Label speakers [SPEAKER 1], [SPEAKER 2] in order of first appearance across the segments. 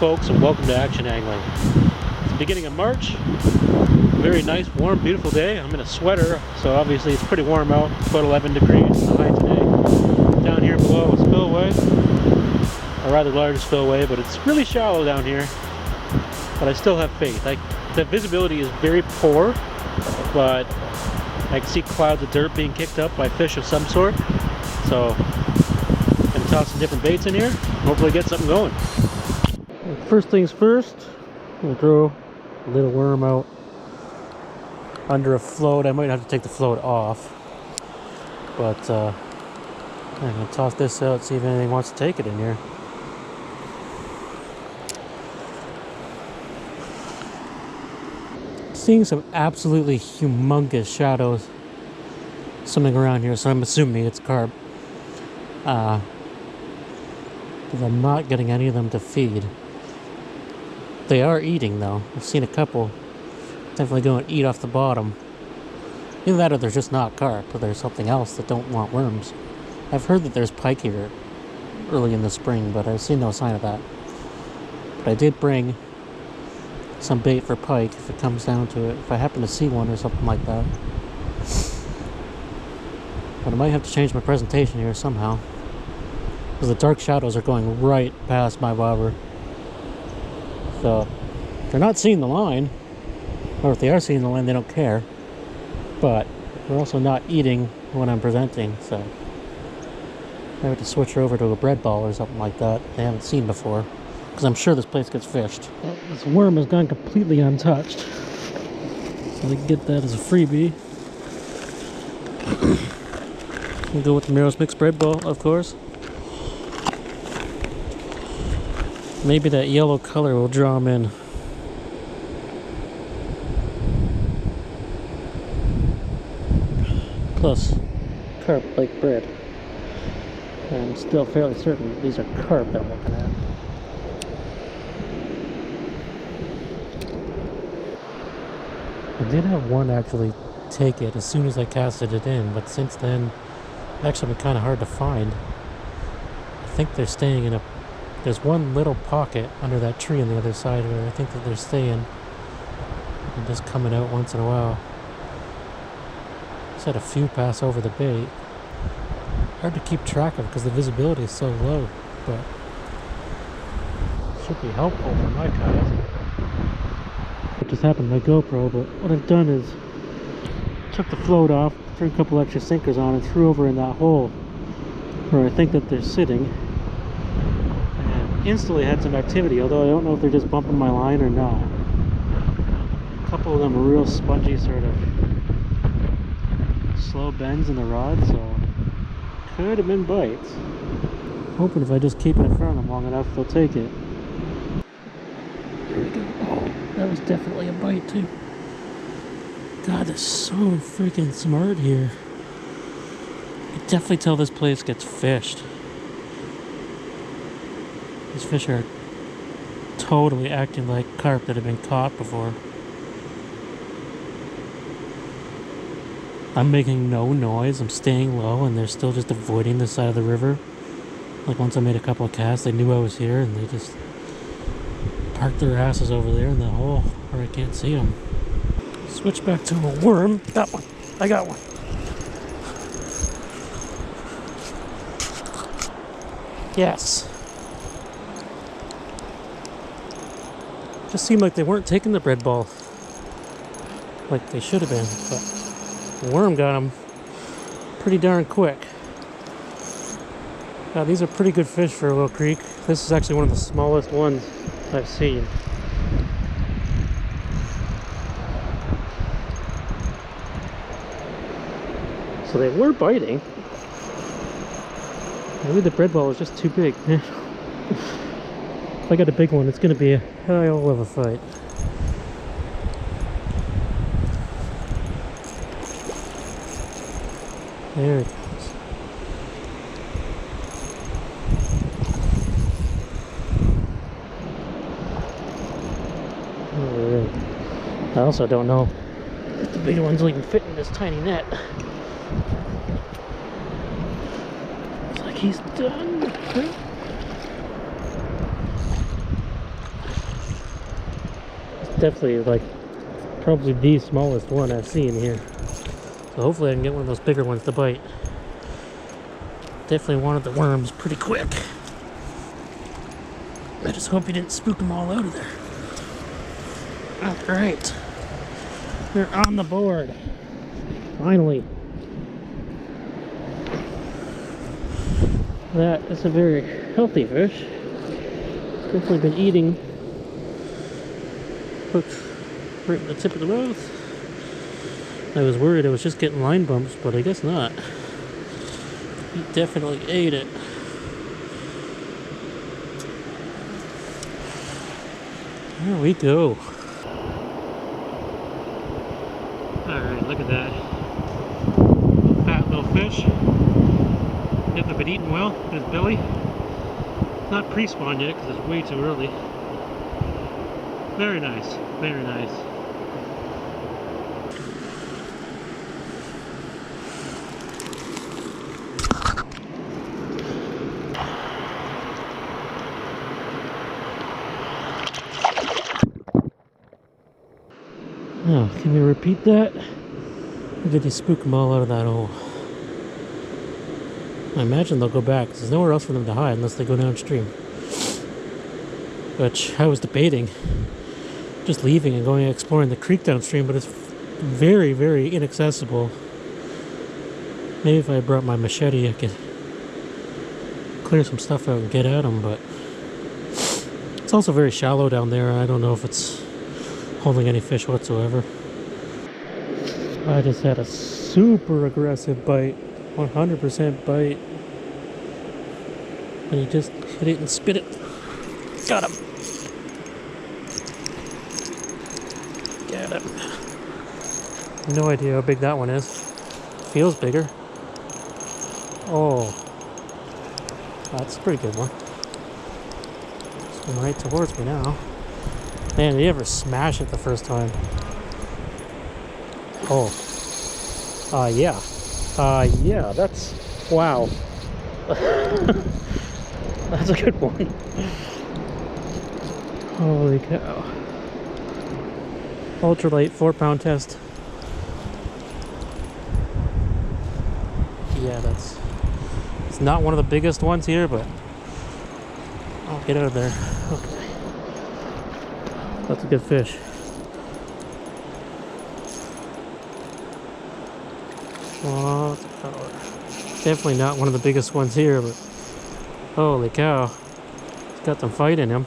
[SPEAKER 1] folks, and welcome to Action Angling. It's the beginning of March. Very nice, warm, beautiful day. I'm in a sweater, so obviously it's pretty warm out. It's about 11 degrees the high today. Down here below a spillway, a rather large spillway, but it's really shallow down here. But I still have faith. The visibility is very poor, but I can see clouds of dirt being kicked up by fish of some sort. So I'm gonna toss some different baits in here, hopefully get something going. First things first, we'll throw a little worm out under a float. I might have to take the float off, but I'm gonna toss this out, see if anything wants to take it in here. Seeing some absolutely humongous shadows swimming around here, so I'm assuming it's carp. Because I'm not getting any of them to feed. They are eating though. I've seen a couple definitely go and eat off the bottom. Either that or they're just not carp, or there's something else that don't want worms. I've heard that there's pike here early in the spring, but I've seen no sign of that. But I did bring some bait for pike if it comes down to it, if I happen to see one or something like that. But I might have to change my presentation here somehow, because the dark shadows are going right past my bobber. So they're not seeing the line, or if they are seeing the line, they don't care. But they're also not eating when I'm presenting, so I have to switch her over to a bread ball or something like that they haven't seen before, because I'm sure this place gets fished. Well, this worm has gone completely untouched, so they can get that as a freebie. We'll go with the Miro's mixed bread ball, of course. Maybe that yellow color will draw them in. Plus, carp like bread. I'm still fairly certain that these are carp that I'm looking at. I did have one actually take it as soon as I casted it in, but since then, it's actually been kind of hard to find. I think they're staying in there's one little pocket under that tree on the other side where I think that they're staying and just coming out once in a while. Just had a few pass over the bait. Hard to keep track of because the visibility is so low, but should be helpful for my cast. What just happened to my GoPro, but what I've done is took the float off, threw a couple extra sinkers on, and threw over in that hole where I think that they're sitting. Instantly had some activity, although I don't know if they're just bumping my line or not. A couple of them are real spongy, sort of slow bends in the rod, so could have been bites. Hoping if I just keep it in front of them long enough, they'll take it. There we go. Oh, that was definitely a bite too. God, they're so freaking smart here. I can definitely tell this place gets fished. These fish are totally acting like carp that have been caught before. I'm making no noise, I'm staying low, and they're still just avoiding the side of the river. Like once I made a couple of casts, they knew I was here, and they just parked their asses over there in the hole where I can't see them. Switch back to a worm. Got one. I got one. Yes. Just seemed like they weren't taking the bread ball like they should have been, but the worm got them pretty darn quick. Now, these are pretty good fish for a little creek. This is actually one of the smallest ones I've seen. So they were biting. Maybe the bread ball was just too big. If I got a big one, it's going to be a hell of a fight. There it goes. Alright. I also don't know if the big ones will even fit in this tiny net. Looks like he's done. definitely like probably the smallest one I've seen here. So hopefully I can get one of those bigger ones to bite. Definitely wanted the worms pretty quick. I just hope you didn't spook them all out of there. Alright. We're on the board. Finally. That is a very healthy fish. It's definitely been eating. Hooked right in the tip of the mouth. I was worried I was just getting line bumps, but I guess not. He definitely ate it. There we go. Alright, look at that. Fat little fish. Definitely been eating well in his belly. It's not pre-spawn yet because it's way too early. Very nice, very nice. Oh, can we repeat that? Or did he spook them all out of that hole? I imagine they'll go back, 'cause there's nowhere else for them to hide unless they go downstream. Which I was debating just leaving and going exploring the creek downstream, but it's very, very inaccessible. Maybe if I brought my machete I could clear some stuff out and get at them, but it's also very shallow down there. I don't know if it's holding any fish whatsoever. I just had a super aggressive bite, 100% bite, and he just hit it and spit it. Got him. Got him. No idea how big that one is. Feels bigger. Oh, that's a pretty good one. It's coming right towards me now. Man, did he ever smash it the first time? Oh. Yeah. Yeah, that's... Wow. That's a good one. Holy cow. Ultralight 4-pound test. Yeah, that's... It's not one of the biggest ones here, but... I'll get out of there. Okay. That's a good fish. Lots of power. Definitely not one of the biggest ones here, but holy cow. It's got some fight in him.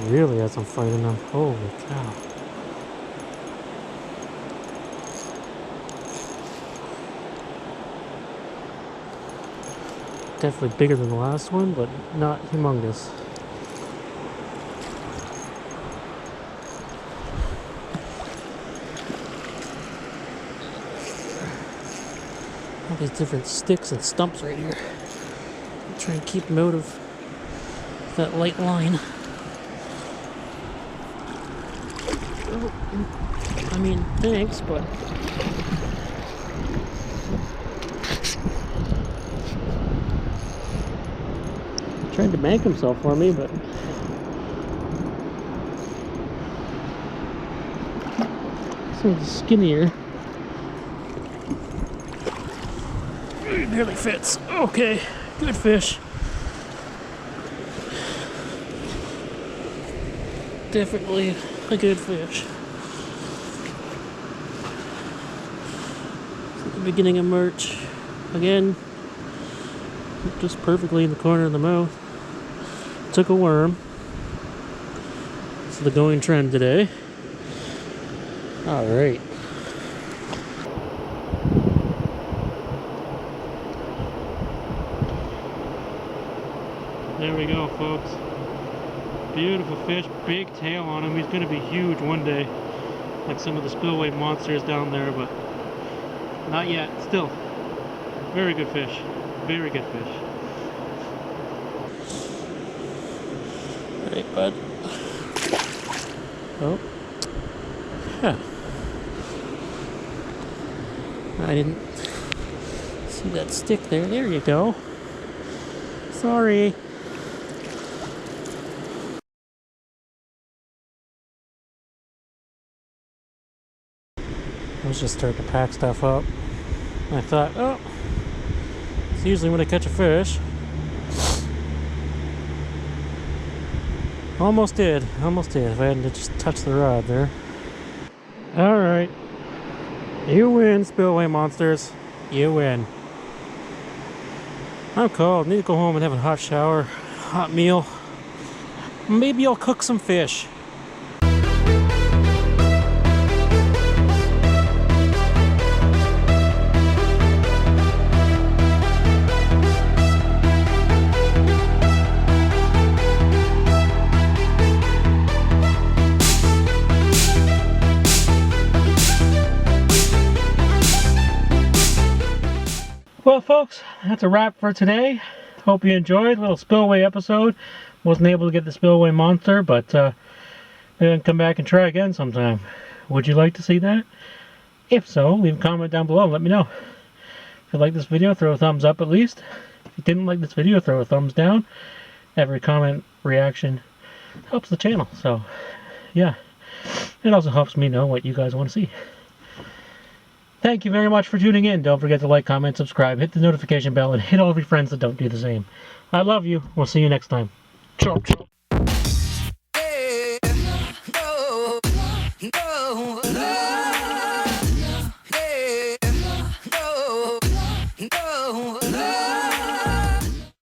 [SPEAKER 1] Really has some fight in him. Holy cow. Definitely bigger than the last one, but not humongous. All these different sticks and stumps right here. Try and keep them out of that light line. I mean, thanks, but tried to bank himself for me, but this one's skinnier. It barely fits. Okay, good fish. Definitely a good fish. It's the beginning of March. Again, just perfectly in the corner of the mouth. Took a worm. It's the going trend today. Alright. There we go, folks. Beautiful fish, big tail on him. He's going to be huge one day, like some of the Spillway monsters down there, but not yet. Still, very good fish. Very good fish. Alright, bud. Oh. Huh. I didn't see that stick there. There you go. Sorry. I was just starting to pack stuff up. And I thought, oh, it's usually when I catch a fish. Almost did. If I hadn't just touched the rod there. Alright. You win, Spillway monsters. You win. I'm cold. Need to go home and have a hot shower. Hot meal. Maybe I'll cook some fish. Well, folks, that's a wrap for today. Hope you enjoyed a little Spillway episode. Wasn't able to get the Spillway monster, but I'm going to come back and try again sometime. Would you like to see that? If so, leave a comment down below and let me know. If you like this video, throw a thumbs up at least. If you didn't like this video, throw a thumbs down. Every comment, reaction helps the channel. So, yeah. It also helps me know what you guys want to see. Thank you very much for tuning in. Don't forget to like, comment, subscribe, hit the notification bell, and hit all of your friends that don't do the same. I love you. We'll see you next time. Chop, chop.